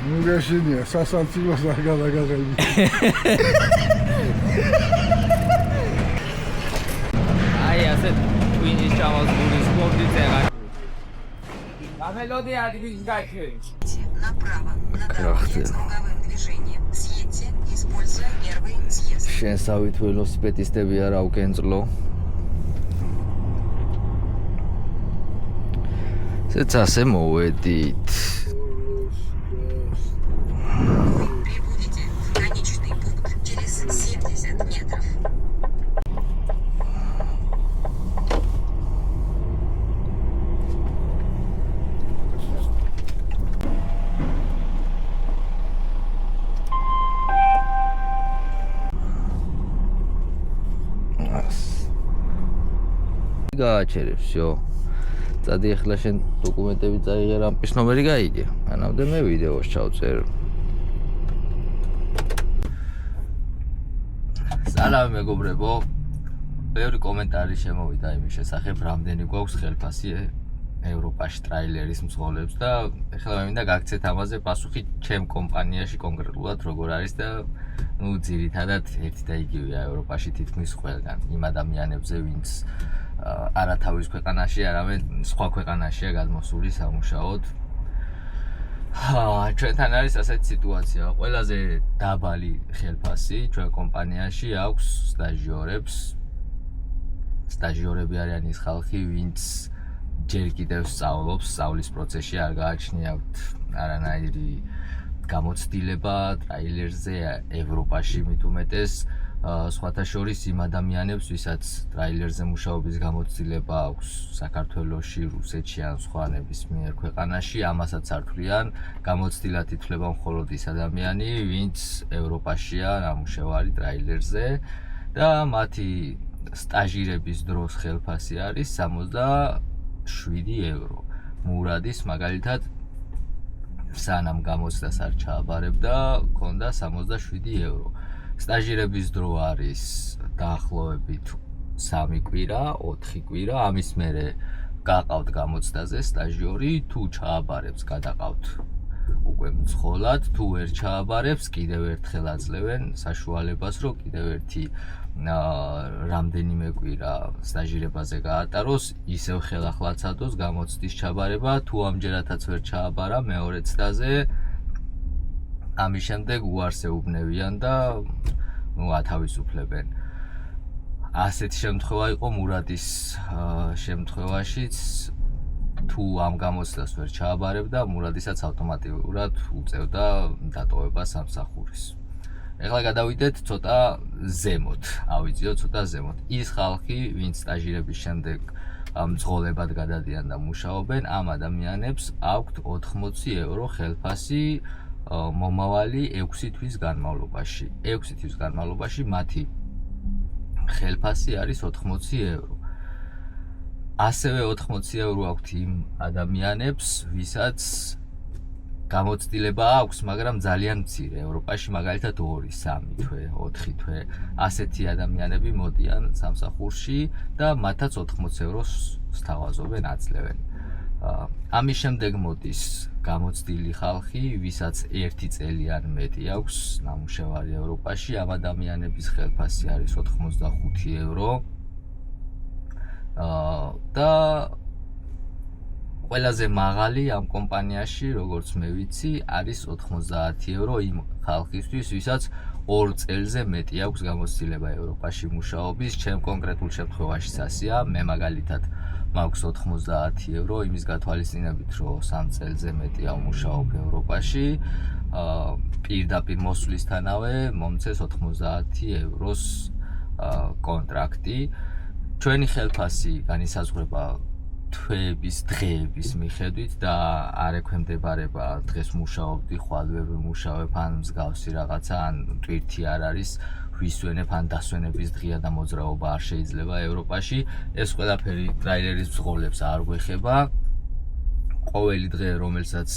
მუგეშინია სასანცილოს არ გადაგაღები. აი ასე twin-ის ჩამოს გულის სპორტი წერა. Мелодия двигатель. Направо. На круговым движением. Съедьте, используя первый съезд. Შენსავით ველოსიპედისტები არ აუკენწლო. Ასე მოვედით. Прибудете в конечный пункт через 70 метров. გააჩერე, всё. წადი ახლა შენ დოკუმენტები წაიღე, რამპის ნომერი გაიგე. მანამდე მე ვიდეოს ჩავწერ. სალამი მეგობრებო. ბევრი კომენტარი შემოვიდა იმის შესახებ, რამდენი გვაქვს ხელფასი ევროპაში ტრაილერის მსხოლებს და ახლა მე მინდა გაგცეთ ამაზე პასუხი ჩემ კომპანიაში კონკრეტულად როგორ არის და ძირითადად ერთი და იგივეა ევროპაში თითქმის ყველგან იმ ადამიანებზე, ვინც არა თავის ქვეყანაში, არამედ სხვა ქვეყანაშია გადმოსული სამუშაოდ. ჩვენთან არის ასეთი სიტუაცია. ყველაზე დაბალი ხელფასი ჩვენ კომპანიაში აქვს სტაჟიორებს. სტაჟიორები არიან ის ხალხი, ვინც ჯერ კიდევ სწავლობს, სწავლის პროცესში არ გააჩნიათ არანაირი გამოცდილება ტრაილერზე ევროპაში მით უმეტეს. სხვათა შორის იმ ადამიანებს, ვისაც ტრაილერზე მუშაობის გამოცდილება აქვს საქართველოში, რუსეთში ან სხვა ნებისმიერ ქვეყანაში, ამასაც არ თვლიან, გამოცდილად ითვლება მხოლოდ ის ადამიანი, ვინც ევროპაშია ნამუშევარი ტრაილერზე და მათი სტაჟირების დროს ხელფასი არის 67 евро. მურადის მაგალითად სანამ გამოცდას არ ჩააბარებდა, ქონდა 67 евро. სტაჟირების დრო არის დაახლოებით 3 კვირა, 4 კვირა, ამის მერე გაყავთ გამოცდაზე სტაჟიორი, თუ ჩააბარებს, გადაყავთ უკვე მცხოვლად, თუ ვერ ჩააბარებს, კიდევ ერთხელ აძლევენ საშუალებას, რომ კიდევ ერთი რამდენიმე კვირა სტაჟირებაზე გაატაროს, ისევ ხელახლაცადოს გამოცდის ჩაბარება, თუ ამჯერადაც ვერ ჩააბარა მეორე ცდაზე, ამის შემდეგ უარს ეუბნევიან და ათავისუფლებენ. ასეთი შემთხვევა იყო მურადის შემთხვევაშიც, თუ ამ გამოცდას ვერ ჩააბარებდა, მურადისაც ავტომატურად უწევდა დატოვება სამსახურის. ეხლა გადავიდეთ ცოტა ზემოთ, ავიწიოთ ცოტა ზემოთ. ის ხალხი, ვინც სტაჟირების შემდეგ მძღოლებად გადადიან და მუშაობენ, ამ ადამიანებს აქვთ 80 евро ხელფასი მომავალი 6 თვის განმავლობაში. 6 თვის განმავლობაში მათი ხელფასი არის 80 евро. ასევე 80 евро აქვთ იმ ადამიანებს, ვისაც გამოცდილება აქვს, მაგრამ ძალიან მცირე. ევროპაში მაგალითად 2-3 თვე, 4 თვე. ასეთი ადამიანები მოდიან სამსახურში და მათაც 80 ევროს სთავაზობენ, აძლევენ. ამის შემდეგ მოდის გამოცდილი ხალხი, ვისაც 1 წელი ან მეტი აქვს ნამუშევარი ევროპაში, ამ ადამიანების ხელფასი არის 85 евро. და ყველაზე მაღალი ამ კომპანიაში, როგორც მე ვიცი, არის 90 евро იმ ხალხისთვის, ვისაც 2 წელზე მეტი აქვს გამოცდილება ევროპაში მუშაობის. ჩემ კონკრეტულ შემთხვევაში ასეა, მე მაგალითად მაქვს 90 евро იმის გათვალისწინებით, რომ 3 წელზე მეტია ვმუშაობ ევროპაში. პირდაპირ მოსვლისთანავე მომწეს 90 ევროს კონტრაქტი. ჩვენი ხელფასი განისაზღვრება თვეების, დღეების მიხედვით და არ ექვემდებარება დღეს მუშაობდი, ხვალ ვერ ვიმუშავებ, ან მსგავსი რაღაცა, ან ტვირთი არ არის, ვისვენებ, ან დასვენების დღეა და მოძრაობა არ შეიძლება ევროპაში. ეს ყველაფერი ტრაილერის მსხოლებს არ გვეხება. ყოველი დღე, რომელსაც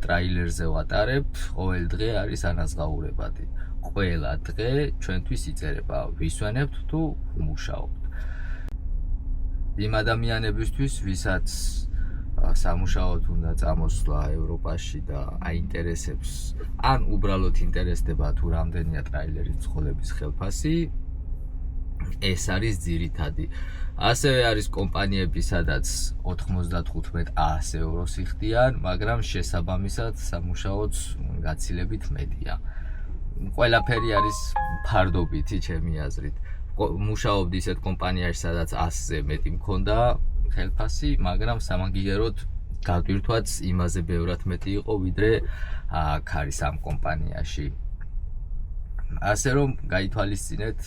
ტრაილერზე ვატარებთ, ყოველი დღე არის ანაზღაურებადი. ყველა დღე ჩვენთვის იწერება, ვისვენებთ თუ ვმუშაობთ. იმ ადამიანებისთვის, ვისაც სამუშაოდ უნდა წამოსვლა ევროპაში და აინტერესებს ან უბრალოდ ინტერესდება თუ რამდენია ტრაილერის ცხოველების ხელფასი ეს არის ძირითადი ასევე არის კომპანიები სადაც 95-100 ევროს იხდიან მაგრამ შესაბამისად სამუშაოც გაცილებით მეტია ყველაფერი არის ფარდობითი ჩემი აზრით მუშაობდი ისეთ კომპანიაში სადაც 100-ზე მეტი მქონდა ხელფასი მაგრამ სამაგიეროდ გაგვირთვაც იმაზე ბევრად მეტი იყო ვიდრე აქ არის ამ კომპანიაში ასე რომ გაითვალისწინეთ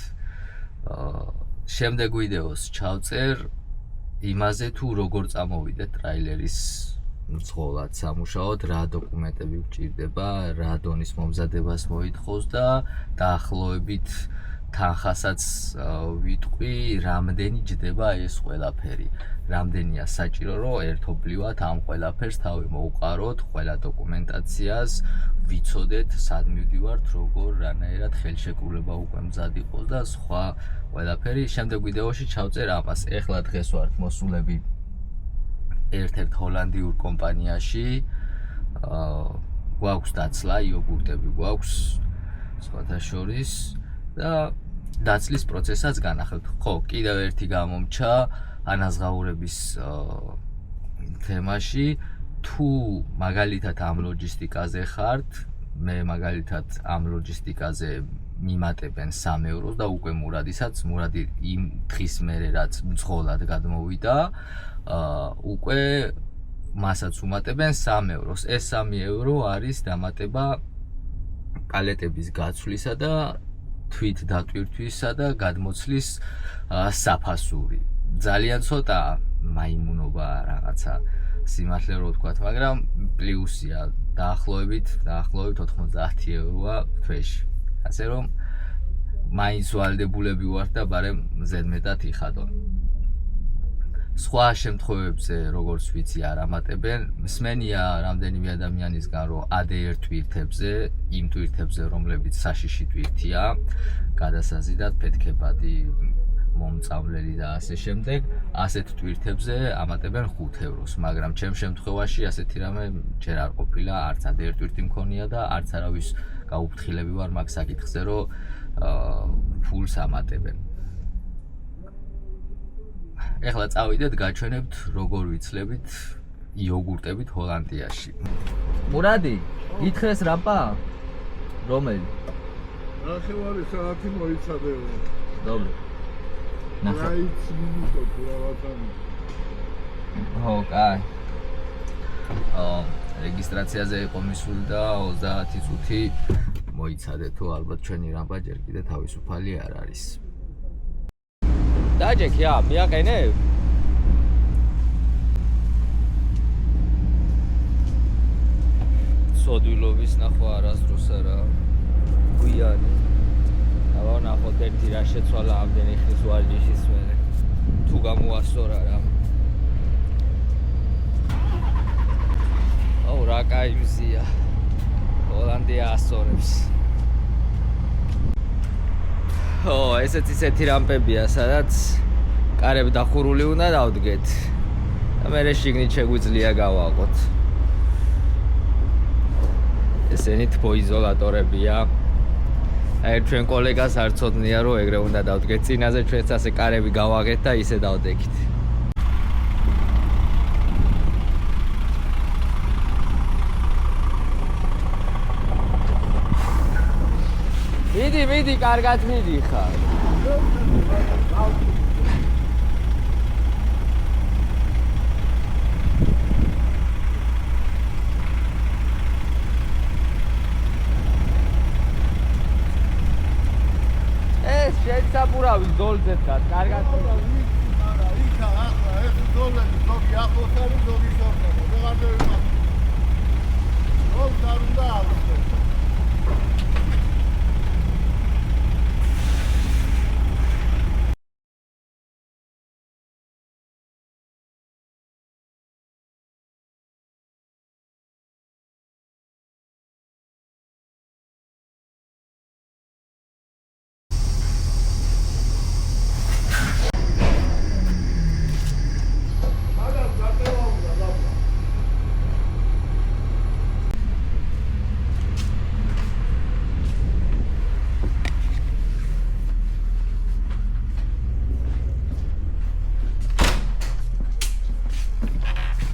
შემდეგ ვიდეოს ჩავწერ იმაზე თუ როგორ წამოვიდეთ ტრაილერის მძღოლად სამუშაოდ რა დოკუმენტები გვჭირდება რა დონის მომზადებას მოითხოვს და დაახლოებით თანხასაც ვიტყვი რამდენი ჯდება ეს ყველაფერი რამდენია საჭირო რომ ერთობლივად ამ ყველაფერს თავი მოუყაროთ ყველა დოკუმენტაციას ვიცოდეთ სად მივდივართ როგორ რანაირად ხელშეკრულება უკვე მზად იყოს და სხვა ყველაფერი შემდეგ ვიდეოში ჩავწერ ამას ეხლა დღეს ვართ მოსულები ერთ-ერთ ჰოლანდიურ კომპანიაში გვაქვს დაცლა იოგურტები გვაქვს სხვათა შორის და დაცლის პროცესაც განახილეთ ხო კიდევ ერთი გამომჩა ანაზღაურების თემაში თუ მაგალითად ამ ლოჯისტიკაზე ხართ მე მაგალითად ამ ლოჯისტიკაზე მიმატებენ 3 ევროს და უკვე მურადისაც მურადი იმ დღის მერე რაც მძღოლად გადმოვიდა უკვე მასაც უმატებენ 3 ევროს ეს 3 euро არის დამატება პალეტების გაცვლისა და თვით დატვირთვისა და გადმოცლის საფასური ძალიან ცოტა მაიმუნობა რაღაცა სიმართლე რო ვთქვათ მაგრამ პლუსია დაახლოებით 90 ევროა თვეში ასე რომ მაინც ვალდებულები ვართ და ბარემ ზედმეტად იხადონ სხვა შემთხვევებზე როგორც ვიცი არ ამატებენ მსმენია რამდენიმე ადამიანისგან რომ ADR ტვირთებზე იმ ტვირთებზე რომლებიც საშიში ტვირთია გადასაზიდად ფეთქებადი მომწავლელი და ასე შემდეგ ასეთ ტვირთებზე ამატებენ 5 ევროს მაგრამ ჩემ შემთხვევაში ასეთი რამე ჯერ არ ყოფილა არც ADR ტვირთი მქონია და არც არავის გაუფრთხილები ვარ მაგ საკითხზე რომ ფულს ამატებენ ეხლა წავიდეთ გაჩვენებთ როგორ ვიცლებით იოგურტებით ჰოლანდიაში მურადი ითხრეს რამპა რომელი ნახევარი საათი მოიცადეო добре რაიც მინუტო პურავათანი ო კაი რეგისტრაციაზე იყო მისული და 30 წუთი მოიცადე თუ ალბათ ჩვენი რამპა ჯერ კიდე თავისუფალი არ არის დაჯექ ია მიაყენებ სოდვილობის ნახვა არასდროს არა გვიანი აბა ნახოთ ერთი რა შეცვალა ამდენი ხნის ვარჯიშის მერე თუ გამოასწორა რა აუ რა კაი მზია ჰოლანდია ასწორებს ო ესეც ისეთი რამპებია სადაც კარები დახურული უნდა დავდგეთ და მერე შიგნით შეგვიძლია გავაყოთ ესენი თბოიზოლატორებია აი ჩვენ კოლეგას არ ცოდნია რომ ეგრე უნდა დავდგეთ წინაზე ჩვენც ასე კარები გავაღეთ და ისე დავდექით მიდი კარგად მიდი ხარ ეს შეცაბურავი ზოლზე და კარგად არა იქა ახლა ეს ზოლები ზოგი ახლოს არის ზოგი შორტა ვეღარ ზოლს არ უნდა აღვწოს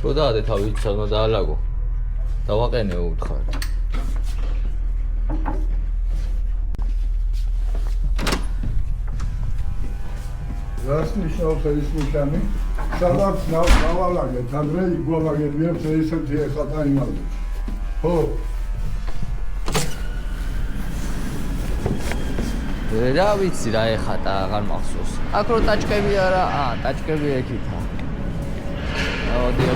Ko daade თავი ცალმა დაალაგო. დავაყენეო უთხარ. რას ნიშნავს ეს ნიშანი? სადაც დავალაგეთ, ადრე იგვალაგებიათ ესეთი ეხლა იმალე. ხო. რა ვიცი რა ეხატა აღარ მახსოვს. აქ რო ტაჭკები არა, ტაჭკები ეკითა. აუდიო.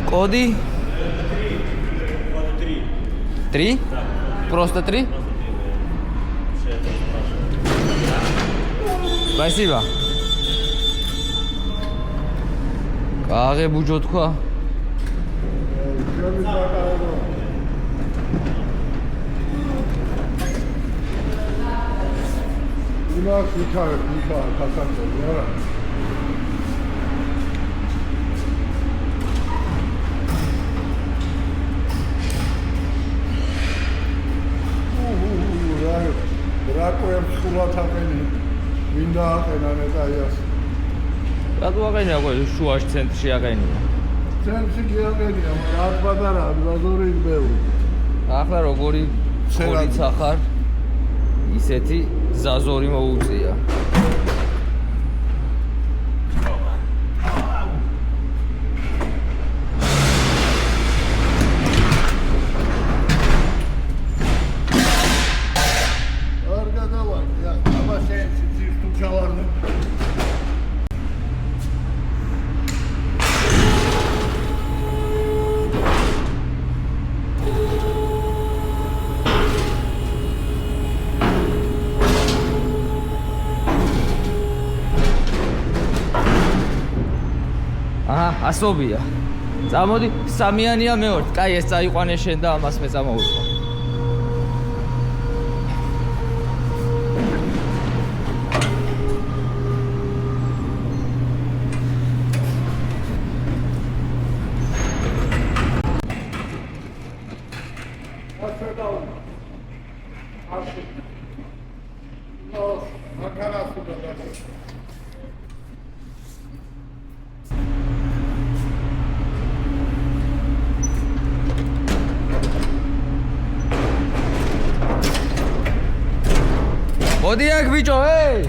Коди? 3? Просто 3? Спасибо. Каагебуჯო თქვა. იმას ვიქარებ, ხასანწელი არა. რაკვებს ხულად აყენი, მინდა აყენა ნეტაიას. რატო აყენია ყო შუაში ცენტრში აყენია? ცენტრში კი აყენია, მაგრამ არ პატარაა, ზაზორი ბევრი. ახლა როგორი ხორიც ახარ, ისეთი ზაზორი მოუწია. ასობია. წამოდი, სამიანია მეორთ. კაი, ეს წაიყვანე შენ და ამას მე წამოვიყვან. მოდი აქ ბიჭო, ჰეი!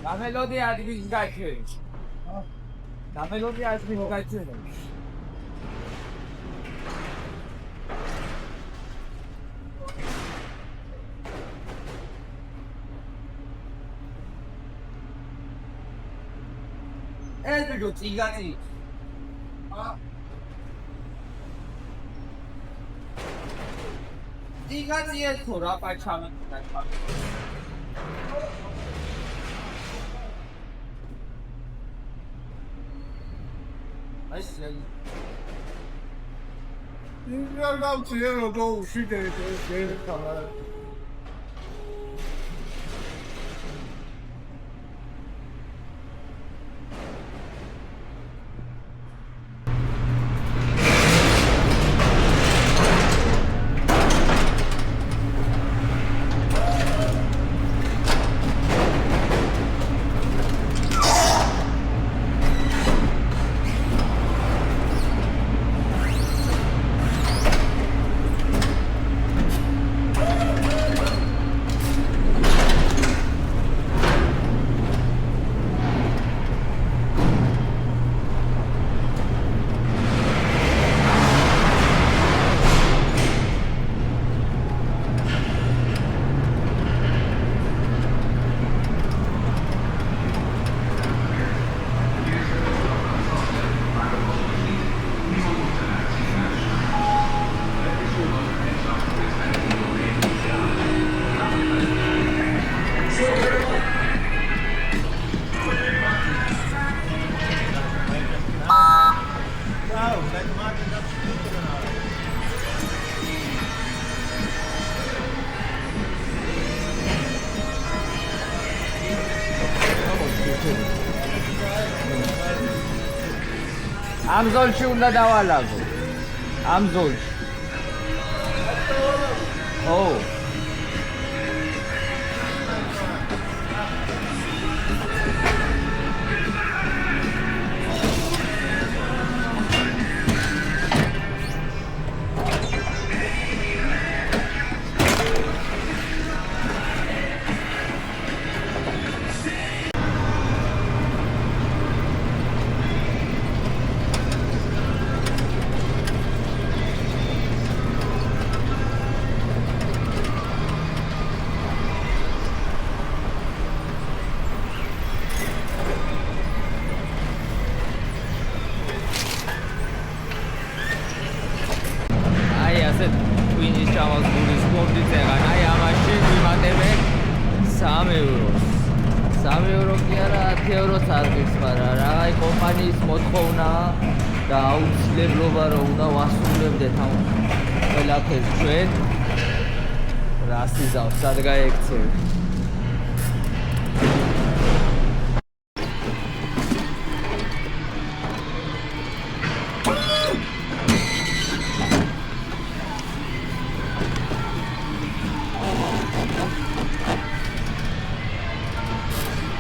La melodia di Gaikön. La melodia di Gaikön. Ez bir tigati. tigati es थोड़ा पहचान Ինքնալ կամ ծիրը դու ուշի դեր կամարը ამ ზოლში უნდა დავალაგო. ამ ზოლში. ო. Twin-ის ჩამოს გულის სპორტი წეგან. აი ამაში ვიმატებენ 3 ევროს. 3 ევრო კი არა, 10 ევროს არ გიქს, მაგრამ რაღაცა კომპანიის მოთხოვნაა და აუცილებლობა რომ უნდა ვასრულებდეთ ამ ყველაფერს ჩვენ. რას იზავს, სად გაიქცევ?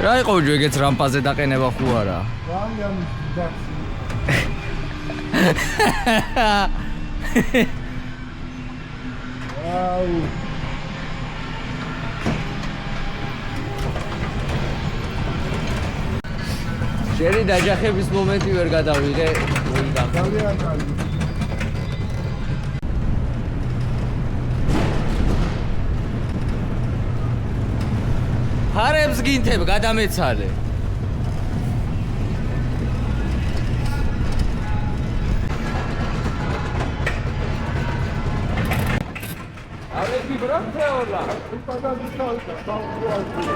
რა იყო ჯო ეგეც რამპაზე დაყენება ხო არა? ძალიან დაცი. აუ. შენი დაჯახების მომენტი ვერ გადავიღე. ძალიან კარგი. ჰარებს გინთებ გადამეცალე. ალები ბრანთეოლა. პაგაზი თავი თავი.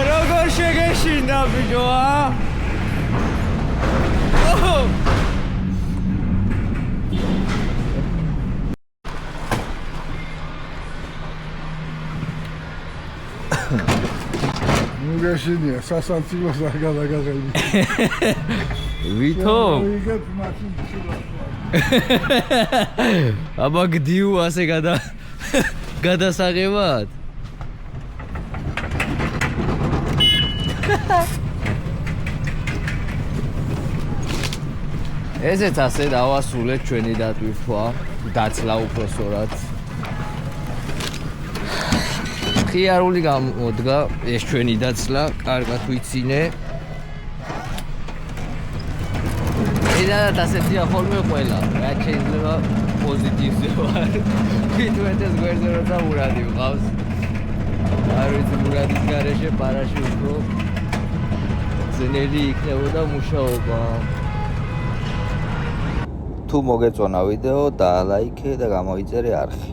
როგორ შეგეშინდა ბიჭოა? მუგეშინია, სასანცილოს არ გადაგაღები. ვითომ? ვიგებ მაშინ აბა გდიუ ასე გადასაღებად? ესეც ასე დავასრულეთ ჩვენი დატვირთვა, დაცლა უпроსორად. ხიარული გამოდგა ეს ჩვენი დაცლა, კარგად ვიცინე. და ასეთია ხოლმე ყველა, რაც შეიძლება პოზიტივზე ვარ. თვითონაც გვერდზე როცა მურადი ვყავს. არ ვიცი მურადის გარეშე პარაში უფრო ძნელი იქნებოდა მუშაობა. თუ მოგეწონა ვიდეო, დალაიქე და გამოიწერე არხი.